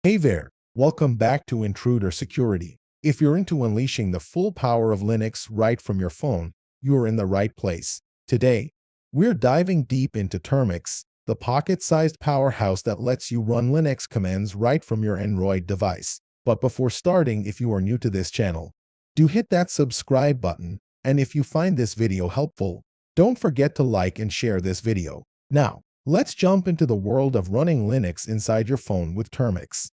Hey there, welcome back to InTruder Security. If you're into unleashing the full power of Linux right from your phone, you're in the right place. Today, we're diving deep into Termux, the pocket-sized powerhouse that lets you run Linux commands right from your Android device. But before starting, if you are new to this channel, do hit that subscribe button, and if you find this video helpful, don't forget to like and share this video. Now, let's jump into the world of running Linux inside your phone with Termux.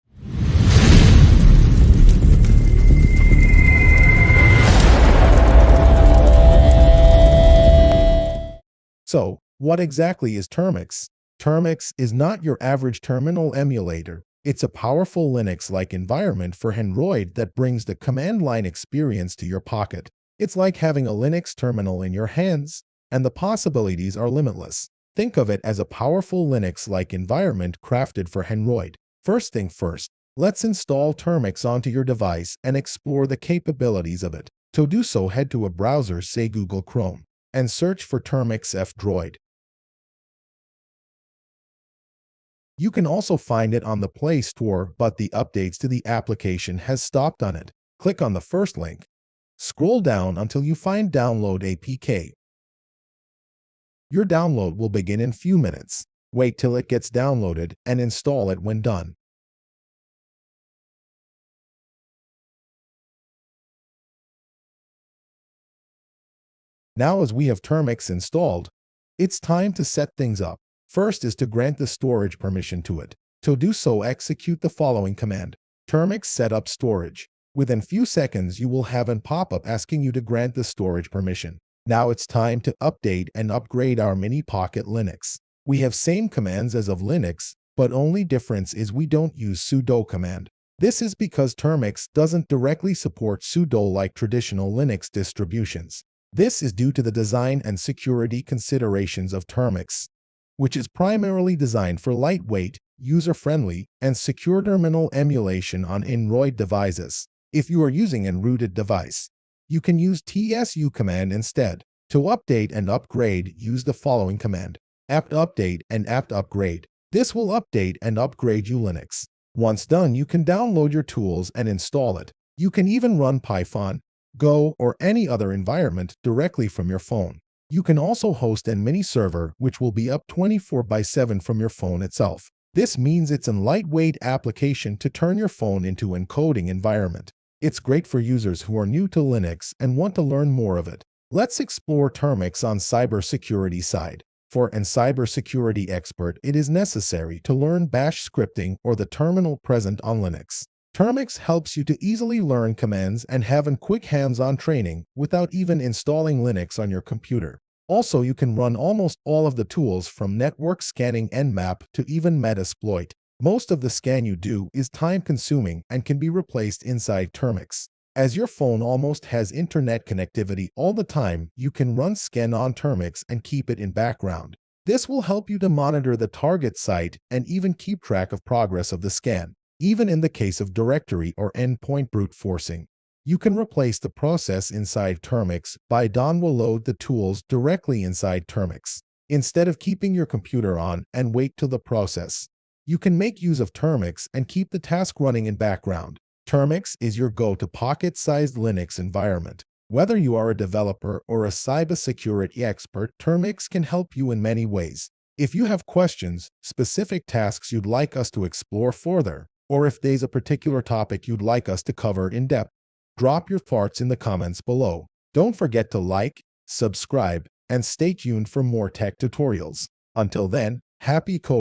So, what exactly is Termux? Termux is not your average terminal emulator. It's a powerful Linux-like environment for Android that brings the command line experience to your pocket. It's like having a Linux terminal in your hands, and the possibilities are limitless. Think of it as a powerful Linux-like environment crafted for Android. First thing first, let's install Termux onto your device and explore the capabilities of it. To do so, head to a browser, say Google Chrome, and search for Termux F-Droid. You can also find it on the Play Store, but the updates to the application has stopped on it. Click on the first link. Scroll down until you find Download APK. Your download will begin in few minutes. Wait till it gets downloaded and install it when done. Now, as we have Termux installed, it's time to set things up. First is to grant the storage permission to it. To do so, execute the following command: Termux setup storage. Within few seconds, you will have a pop-up asking you to grant the storage permission. Now it's time to update and upgrade our mini pocket Linux. We have same commands as of Linux, but only difference is we don't use sudo command. This is because Termux doesn't directly support sudo like traditional Linux distributions. This is due to the design and security considerations of Termux, which is primarily designed for lightweight, user-friendly, and secure terminal emulation on Android devices. If you are using an rooted device, you can use tsu command instead. To update and upgrade, use the following command: apt update and apt upgrade. This will update and upgrade you Linux. Once done, you can download your tools and install it. You can even run Python, Go, or any other environment directly from your phone. You can also host a mini server which will be up 24/7 from your phone itself. This means it's a lightweight application to turn your phone into an encoding environment. It's great for users who are new to Linux and want to learn more of it. Let's explore Termux on cybersecurity side. For an cybersecurity expert, it is necessary to learn Bash scripting or the terminal present on Linux. Termux helps you to easily learn commands and have a quick hands-on training without even installing Linux on your computer. Also, you can run almost all of the tools from network scanning nmap to even Metasploit. Most of the scan you do is time-consuming and can be replaced inside Termux. As your phone almost has internet connectivity all the time, you can run scan on Termux and keep it in background. This will help you to monitor the target site and even keep track of progress of the scan. Even in the case of directory or endpoint brute forcing, you can replace the process inside Termux by download the tools directly inside Termux. Instead of keeping your computer on and wait till the process, you can make use of Termux and keep the task running in background. Termux is your go-to pocket-sized Linux environment. Whether you are a developer or a cybersecurity expert, Termux can help you in many ways. If you have questions, specific tasks you'd like us to explore further, or if there's a particular topic you'd like us to cover in depth, drop your thoughts in the comments below. Don't forget to like, subscribe, and stay tuned for more tech tutorials. Until then, happy coding.